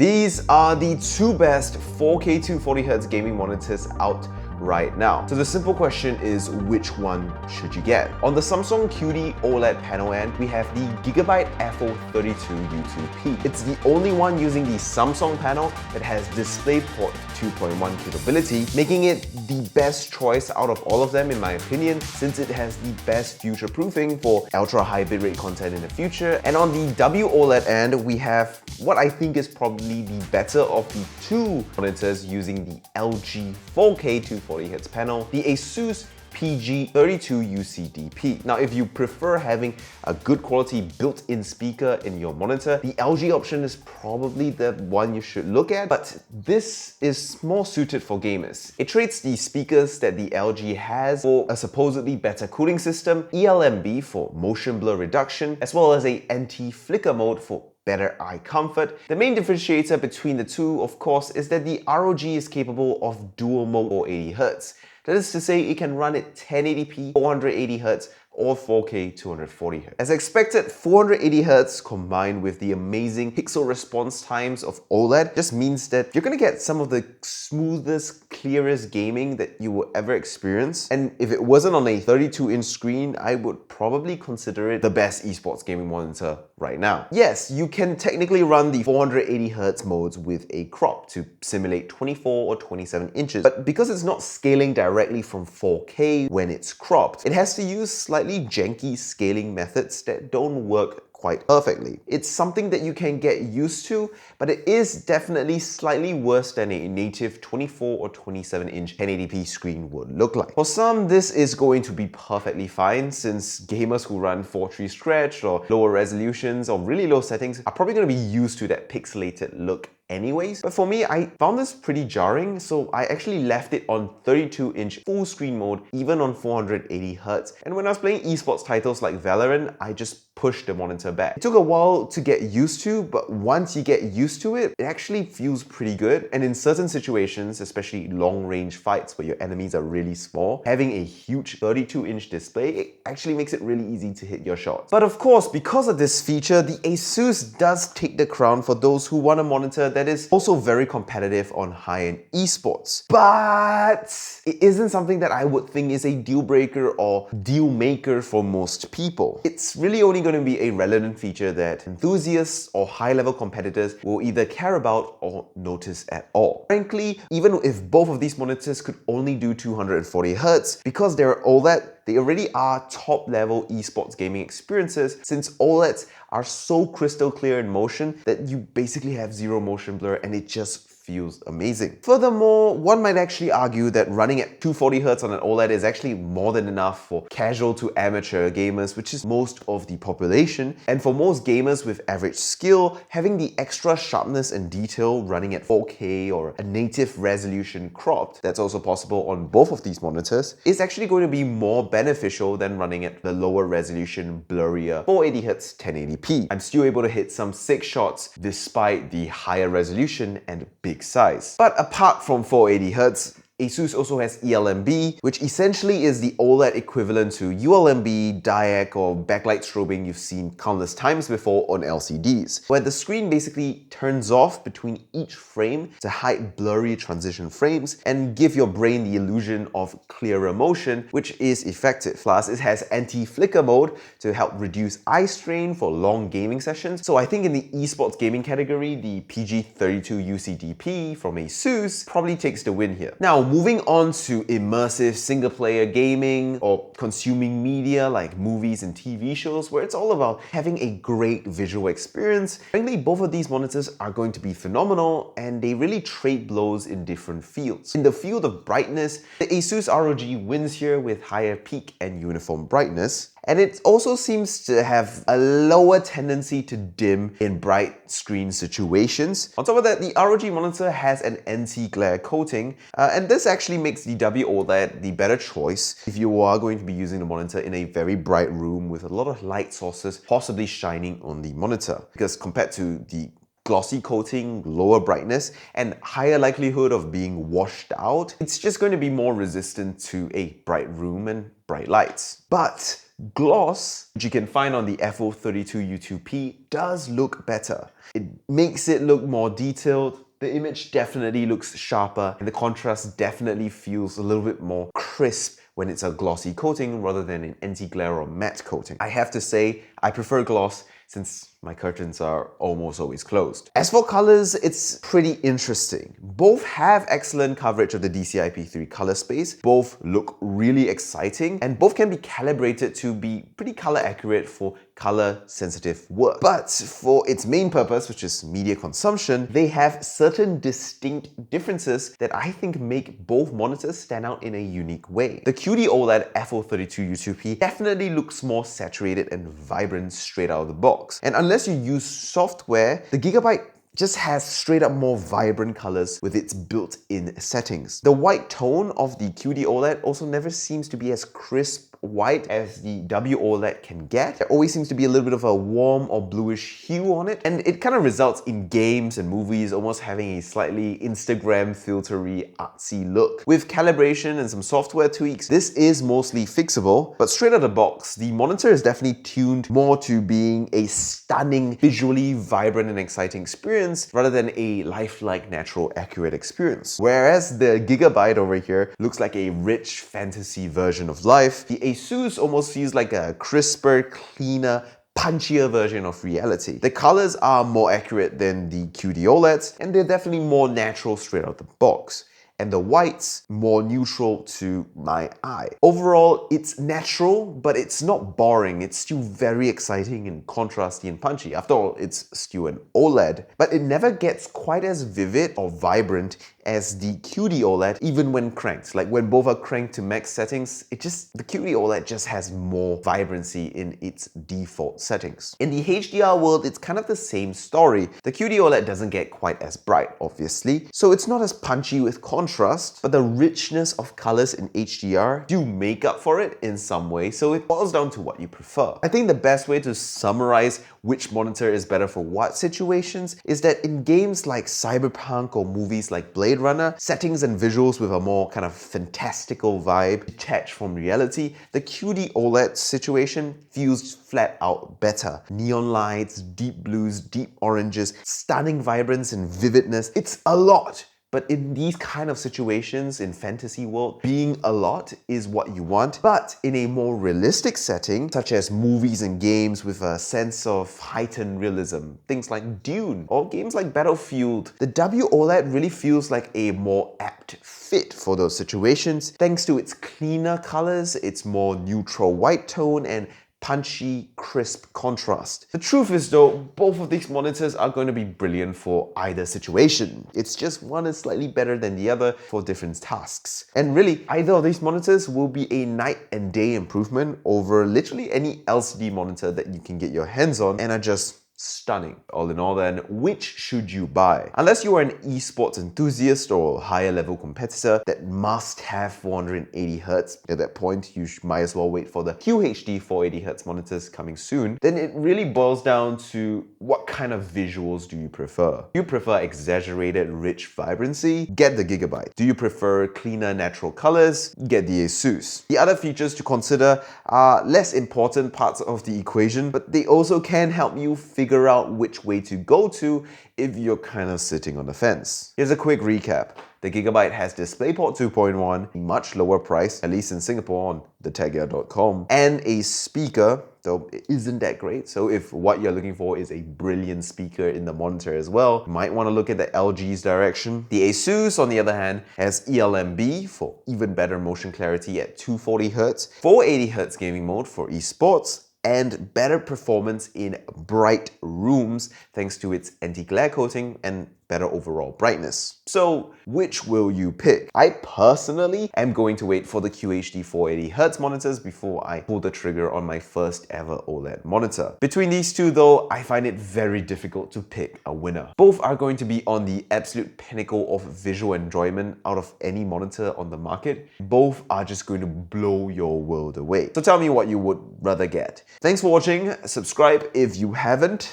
These are the two best 4K 240Hz gaming monitors out right now. So the simple question is, which one should you get? On the Samsung QD OLED panel end, we have the Gigabyte FO32U2P. It's the only one using the Samsung panel that has DisplayPort 2.1 capability, making it the best choice out of all of them in my opinion, since it has the best future-proofing for ultra-high bitrate content in the future. And on the WOLED end, we have what I think is probably the better of the two monitors using the LG 4K 240Hz panel, the ASUS PG32UCDP. Now, if you prefer having a good quality built-in speaker in your monitor, the LG option is probably the one you should look at, but this is more suited for gamers. It trades the speakers that the LG has for a supposedly better cooling system, ELMB for motion blur reduction, as well as a anti-flicker mode for better eye comfort. The main differentiator between the two, of course, is that the ROG is capable of dual mode 480Hz. That is to say, it can run at 1080p, 480Hz, or 4K 240Hz. As expected, 480Hz combined with the amazing pixel response times of OLED just means that you're gonna get some of the smoothest, clearest gaming that you will ever experience. And if it wasn't on a 32-inch screen, I would probably consider it the best esports gaming monitor right now. Yes, you can technically run the 480Hz modes with a crop to simulate 24 or 27 inches, but because it's not scaling directly from 4K when it's cropped, it has to use slightly janky scaling methods that don't work quite perfectly. It's something that you can get used to, but it is definitely slightly worse than a native 24 or 27-inch 1080p screen would look like. For some, this is going to be perfectly fine, since gamers who run 4:3 stretch or lower resolutions or really low settings are probably going to be used to that pixelated look anyways. But for me, I found this pretty jarring, so I actually left it on 32-inch full screen mode, even on 480Hz. And when I was playing esports titles like Valorant, I just pushed the monitor back. It took a while to get used to, but once you get used to it, it actually feels pretty good. And in certain situations, especially long-range fights where your enemies are really small, having a huge 32-inch display, it actually makes it really easy to hit your shots. But of course, because of this feature, the ASUS does take the crown for those who want a monitor that is also very competitive on high-end esports. But it isn't something that I would think is a deal breaker or deal maker for most people. It's really only going to be a relevant feature that enthusiasts or high-level competitors will either care about or notice at all. Frankly, even if both of these monitors could only do 240Hz, because they're OLED, they already are top-level esports gaming experiences, since OLEDs are so crystal clear in motion that you basically have zero motion blur and it just feels amazing. Furthermore, one might actually argue that running at 240Hz on an OLED is actually more than enough for casual to amateur gamers, which is most of the population. And for most gamers with average skill, having the extra sharpness and detail running at 4K or a native resolution cropped, that's also possible on both of these monitors, is actually going to be more beneficial than running at the lower resolution, blurrier 480Hz 1080p. I'm still able to hit some sick shots despite the higher resolution and big size. But apart from 480Hz, ASUS also has ELMB, which essentially is the OLED equivalent to ULMB, DIAC, or backlight strobing you've seen countless times before on LCDs, where the screen basically turns off between each frame to hide blurry transition frames and give your brain the illusion of clearer motion, which is effective. Plus, it has anti-flicker mode to help reduce eye strain for long gaming sessions. So I think in the esports gaming category, the PG32UCDP from ASUS probably takes the win here. Now, moving on to immersive single-player gaming or consuming media like movies and TV shows, where it's all about having a great visual experience. Frankly, both of these monitors are going to be phenomenal, and they really trade blows in different fields. In the field of brightness, the ASUS ROG wins here with higher peak and uniform brightness. And it also seems to have a lower tendency to dim in bright screen situations. On top of that, the ROG monitor has an anti-glare coating, and this actually makes the WOLED the better choice if you are going to be using the monitor in a very bright room with a lot of light sources possibly shining on the monitor. Because compared to the glossy coating, lower brightness, and higher likelihood of being washed out, it's just going to be more resistant to a bright room and bright lights. But Gloss, which you can find on the FO32U2P, does look better. It makes it look more detailed. The image definitely looks sharper, and the contrast definitely feels a little bit more crisp when it's a glossy coating rather than an anti-glare or matte coating. I have to say, I prefer gloss since my curtains are almost always closed. As for colors, it's pretty interesting. Both have excellent coverage of the DCI-P3 color space, both look really exciting, and both can be calibrated to be pretty color accurate for color sensitive work. But for its main purpose, which is media consumption, they have certain distinct differences that I think make both monitors stand out in a unique way. The QD OLED FO32U2P definitely looks more saturated and vibrant straight out of the box. And unless you use software, the Gigabyte just has straight up more vibrant colors with its built-in settings. The white tone of the QD OLED also never seems to be as crisp white as the WOLED can get. There always seems to be a little bit of a warm or bluish hue on it, and it kind of results in games and movies almost having a slightly Instagram filtery artsy look. With calibration and some software tweaks, this is mostly fixable, but straight out of the box, the monitor is definitely tuned more to being a stunning, visually vibrant and exciting experience rather than a lifelike, natural, accurate experience. Whereas the Gigabyte over here looks like a rich fantasy version of life, the ASUS almost feels like a crisper, cleaner, punchier version of reality. The colors are more accurate than the QD OLEDs, and they're definitely more natural straight out the box. And the whites more neutral to my eye. Overall, it's natural, but it's not boring. It's still very exciting and contrasty and punchy. After all, it's still an OLED, but it never gets quite as vivid or vibrant as the QD OLED, even when cranked. Like when both are cranked to max settings, the QD OLED just has more vibrancy in its default settings. In the HDR world, it's kind of the same story. The QD OLED doesn't get quite as bright, obviously, so it's not as punchy with contrast, but the richness of colors in HDR do make up for it in some way, so it boils down to what you prefer. I think the best way to summarize which monitor is better for what situations is that in games like Cyberpunk or movies like Blade Runner, settings and visuals with a more kind of fantastical vibe detached from reality, the QD OLED situation feels flat out better. Neon lights, deep blues, deep oranges, stunning vibrance and vividness. It's a lot. But in these kind of situations in fantasy world, being a lot is what you want. But in a more realistic setting, such as movies and games with a sense of heightened realism, things like Dune or games like Battlefield, the WOLED really feels like a more apt fit for those situations thanks to its cleaner colors, its more neutral white tone, and punchy, crisp contrast. The truth is though, both of these monitors are going to be brilliant for either situation. It's just one is slightly better than the other for different tasks. And really, either of these monitors will be a night and day improvement over literally any LCD monitor that you can get your hands on and are just stunning. All in all then, which should you buy? Unless you are an esports enthusiast or a higher level competitor that must have 480Hz, at that point you might as well wait for the QHD 480Hz monitors coming soon, then it really boils down to what kind of visuals do you prefer? Do you prefer exaggerated rich vibrancy? Get the Gigabyte. Do you prefer cleaner natural colors? Get the ASUS. The other features to consider are less important parts of the equation, but they also can help you figure out which way to go to if you're kind of sitting on the fence. Here's a quick recap. The Gigabyte has DisplayPort 2.1, a much lower price, at least in Singapore on thetechgear.com, and a speaker, though it isn't that great. So if what you're looking for is a brilliant speaker in the monitor as well, you might want to look at the LG's direction. The ASUS, on the other hand, has ELMB for even better motion clarity at 240Hz, 480Hz gaming mode for esports, and better performance in bright rooms thanks to its anti-glare coating and better overall brightness. So which will you pick? I personally am going to wait for the QHD 480Hz monitors before I pull the trigger on my first ever OLED monitor. Between these two though, I find it very difficult to pick a winner. Both are going to be on the absolute pinnacle of visual enjoyment out of any monitor on the market. Both are just going to blow your world away. So tell me what you would rather get. Thanks for watching. Subscribe if you haven't.